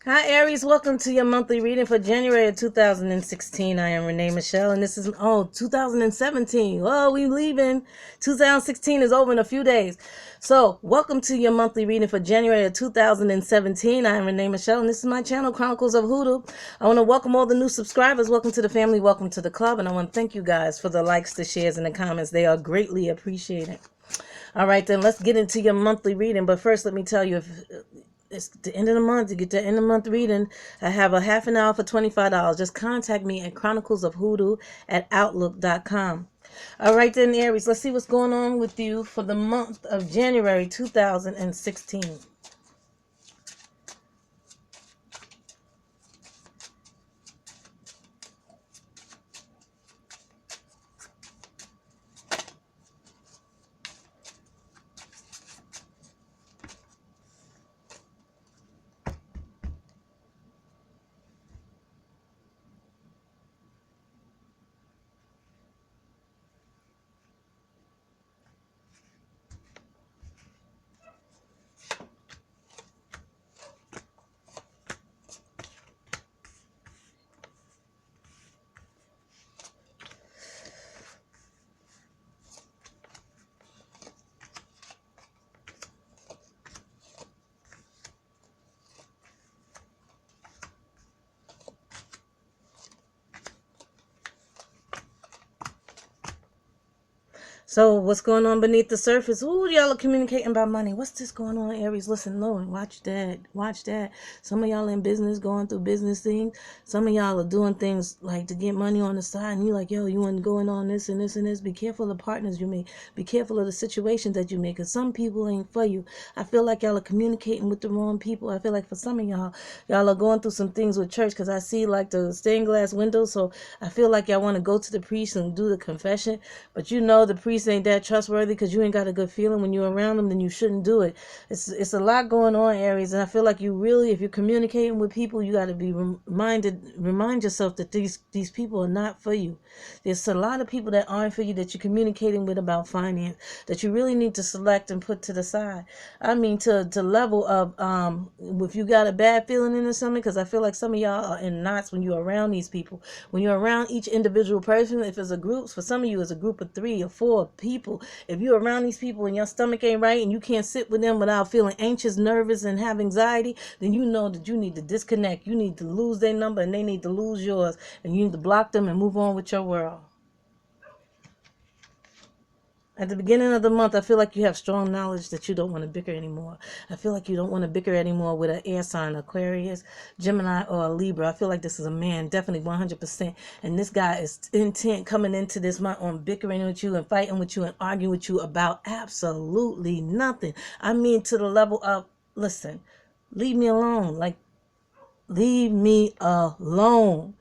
Hi Aries, welcome to your monthly reading for January of 2016. I am Renee Michelle and this is 2017. Oh, we leaving. 2016 is over in a few days. So, welcome to your monthly reading for January of 2017. I am Renee Michelle and this is my channel Chronicles of Hoodoo. I want to welcome all the new subscribers. Welcome to the family, welcome to the club, and I want to thank you guys for the likes, the shares, and the comments. They are greatly appreciated. All right, then let's get into your monthly reading. But first, let me tell you, if it's the end of the month, to get the end of the month reading, I have a half an hour for $25. Just contact me at chroniclesofhoodoo@outlook.com. All right, then, Aries, let's see what's going on with you for the month of January 2016. So what's going on beneath the surface? Ooh, y'all are communicating about money. What's this going on, Aries? Listen, Lord, watch that. Watch that. Some of y'all in business going through business things. Some of y'all are doing things like to get money on the side. And you're like, yo, you want going on this and this and this. Be careful of the partners you make. Be careful of the situations that you make. Because some people ain't for you. I feel like y'all are communicating with the wrong people. I feel like for some of y'all are going through some things with church. Because I see like the stained glass windows. So I feel like y'all want to go to the priest and do the confession. But you know the priest ain't that trustworthy because you ain't got a good feeling when you're around them, then you shouldn't do it. It's a lot going on, Aries, and I feel like you really, if you're communicating with people, you got to be remind yourself that these people are not for you. There's a lot of people that aren't for you that you're communicating with about finance that you really need to select and put to the side. I mean, to level of if you got a bad feeling in something, because I feel like some of y'all are in knots when you're around these people. When you're around each individual person, if it's a group, for some of you it's a group of 3 or 4 people. If you're around these people and your stomach ain't right and you can't sit with them without feeling anxious, nervous, and have anxiety, then you know that you need to disconnect. You need to lose their number and they need to lose yours. And you need to block them and move on with your world. At the beginning of the month, I feel like you have strong knowledge that you don't want to bicker anymore. I feel like you don't want to bicker anymore with an air sign, Aquarius, Gemini, or a Libra. I feel like this is a man, definitely 100%. And this guy is intent coming into this month on bickering with you and fighting with you and arguing with you about absolutely nothing. I mean, to the level of, listen, leave me alone. Like, leave me alone,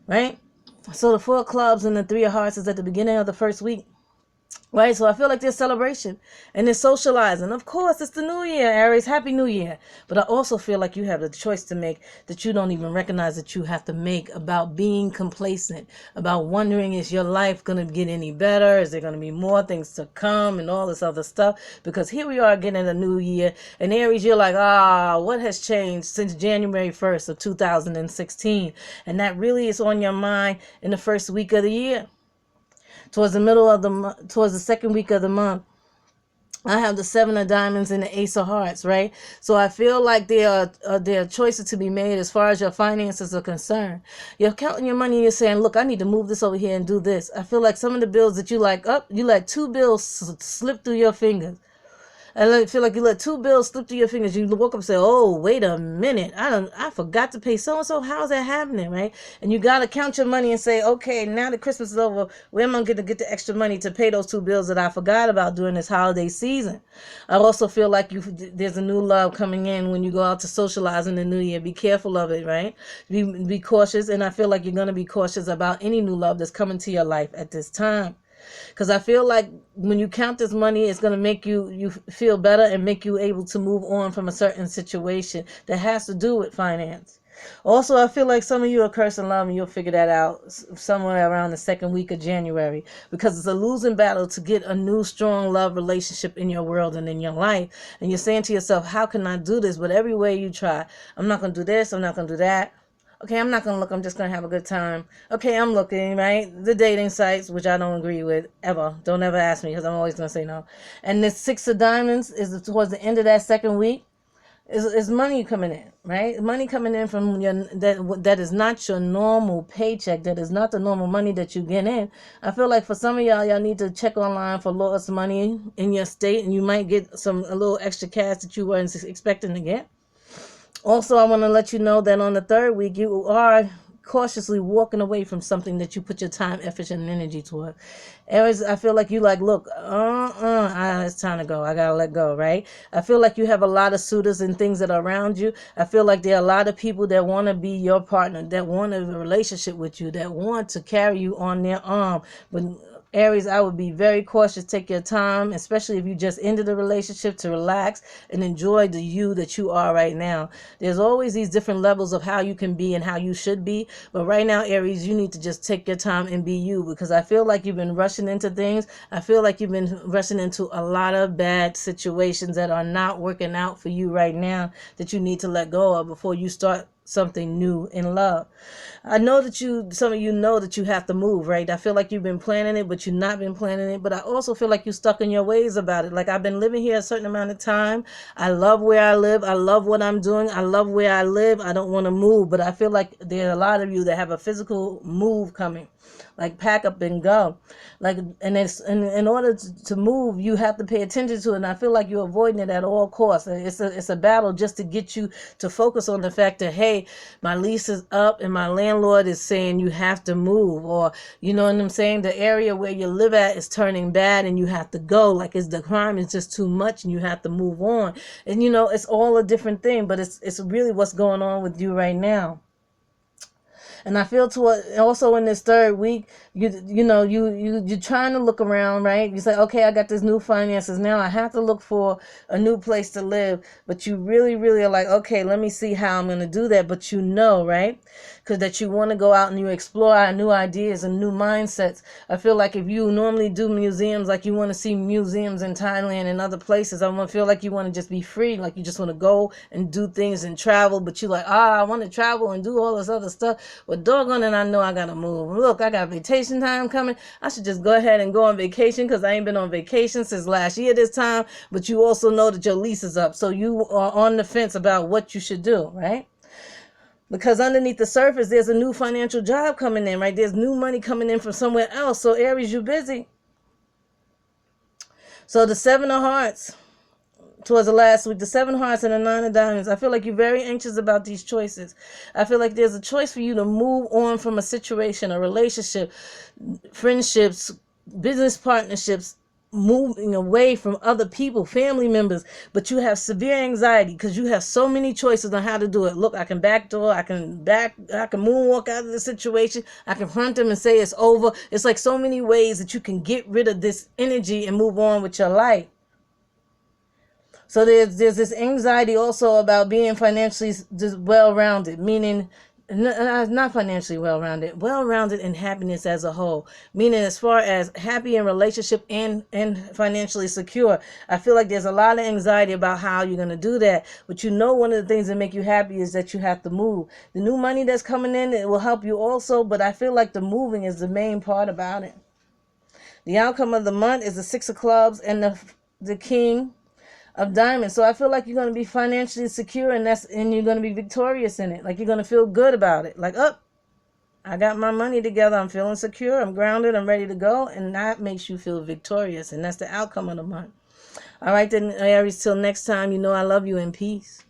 right? So the 4 of clubs and the 3 of hearts is at the beginning of the first week. Right, so I feel like there's celebration and there's socializing. Of course, it's the new year, Aries. Happy New Year. But I also feel like you have a choice to make that you don't even recognize that you have to make about being complacent, about wondering, is your life going to get any better? Is there going to be more things to come and all this other stuff? Because here we are getting a new year. And Aries, you're like, what has changed since January 1st of 2016? And that really is on your mind in the first week of the year. Towards the middle of the month, towards the second week of the month, I have the 7 of diamonds and the ace of hearts, right? So I feel like there are choices to be made as far as your finances are concerned. You're counting your money and you're saying, look, I need to move this over here and do this. I feel like some of the bills that you you let 2 bills slip through your fingers. I feel like you let 2 bills slip through your fingers. You woke up and say, "Oh, wait a minute! I forgot to pay so and so. How's that happening, right?" And you gotta count your money and say, "Okay, now that Christmas is over, where am I going to get the extra money to pay those 2 bills that I forgot about during this holiday season?" I also feel like there's a new love coming in when you go out to socialize in the new year. Be careful of it, right? Be cautious, and I feel like you're gonna be cautious about any new love that's coming to your life at this time. Because I feel like when you count this money, it's going to make you feel better and make you able to move on from a certain situation that has to do with finance. Also, I feel like some of you are cursing love, and you'll figure that out somewhere around the second week of January, because it's a losing battle to get a new strong love relationship in your world and in your life. And you're saying to yourself, how can I do this? But every way you try, I'm not going to do this, I'm not going to do that. Okay, I'm not going to look, I'm just going to have a good time. Okay, I'm looking, right? The dating sites, which I don't agree with, ever. Don't ever ask me, because I'm always going to say no. And this Six of Diamonds is towards the end of that second week. Is money coming in, right? Money coming in from your that is not your normal paycheck. That is not the normal money that you get in. I feel like for some of y'all need to check online for lost money in your state, and you might get a little extra cash that you weren't expecting to get. Also, I want to let you know that on the third week, you are cautiously walking away from something that you put your time, effort, and energy toward. Aries, I feel like you like, look, it's time to go. I gotta let go, right? I feel like you have a lot of suitors and things that are around you. I feel like there are a lot of people that want to be your partner, that want a relationship with you, that want to carry you on their arm. But Aries, I would be very cautious. Take your time, especially if you just ended a relationship, to relax and enjoy the you that you are right now. There's always these different levels of how you can be and how you should be. But right now, Aries, you need to just take your time and be you, because I feel like you've been rushing into things. I feel like you've been rushing into a lot of bad situations that are not working out for you right now, that you need to let go of before you start something new in love. I know that some of you know that you have to move, right? I feel like you've been planning it, but you've not been planning it. But I also feel like you're stuck in your ways about it. Like, I've been living here a certain amount of time. I love where I live. I love what I'm doing. I love where I live. I don't want to move. But I feel like there are a lot of you that have a physical move coming. Like, pack up and go. Like, and in order to move, you have to pay attention to it. And I feel like you're avoiding it at all costs. It's a battle just to get you to focus on the fact that, hey, my lease is up and my landlord is saying you have to move, or you know what I'm saying, the area where you live at is turning bad and you have to go. Like, the crime is just too much and you have to move on. And it's all a different thing, but it's really what's going on with you right now. And I feel also in this third week, you're trying to look around, right? You say, okay, I got this new finances. Now I have to look for a new place to live. But you really, really are like, okay, let me see how I'm going to do that. But right? Because that you want to go out and you explore new ideas and new mindsets. I feel like if you normally do museums, like you want to see museums in Thailand and other places, I feel like you want to just be free. Like, you just want to go and do things and travel. But you're like, I want to travel and do all this other stuff. But doggone it, I know I gotta move. Look, I got vacation time coming. I should just go ahead and go on vacation, because I ain't been on vacation since last year this time. But you also know that your lease is up, so you are on the fence about what you should do, right? Because underneath the surface, there's a new financial job coming in, right? There's new money coming in from somewhere else. So Aries, you busy. So the Seven of Hearts towards the last week, the Seven of Hearts and the Nine of Diamonds. I feel like you're very anxious about these choices. I feel like there's a choice for you to move on from a situation, a relationship, friendships, business partnerships, moving away from other people, family members, but you have severe anxiety because you have so many choices on how to do it. Look, I can backdoor, I can moonwalk out of the situation, I confront them and say it's over. It's like so many ways that you can get rid of this energy and move on with your life. So there's this anxiety also about being financially well-rounded, meaning not financially well-rounded in happiness as a whole, meaning as far as happy in relationship and financially secure. I feel like there's a lot of anxiety about how you're going to do that, but one of the things that make you happy is that you have to move. The new money that's coming in, it will help you also, but I feel like the moving is the main part about it. The outcome of the month is the Six of Clubs and the King of Diamonds. So I feel like you're going to be financially secure, and you're going to be victorious in it. Like, you're going to feel good about it. Like, I got my money together. I'm feeling secure. I'm grounded. I'm ready to go. And that makes you feel victorious. And that's the outcome of the month. All right, then, Aries, till next time, I love you, in peace.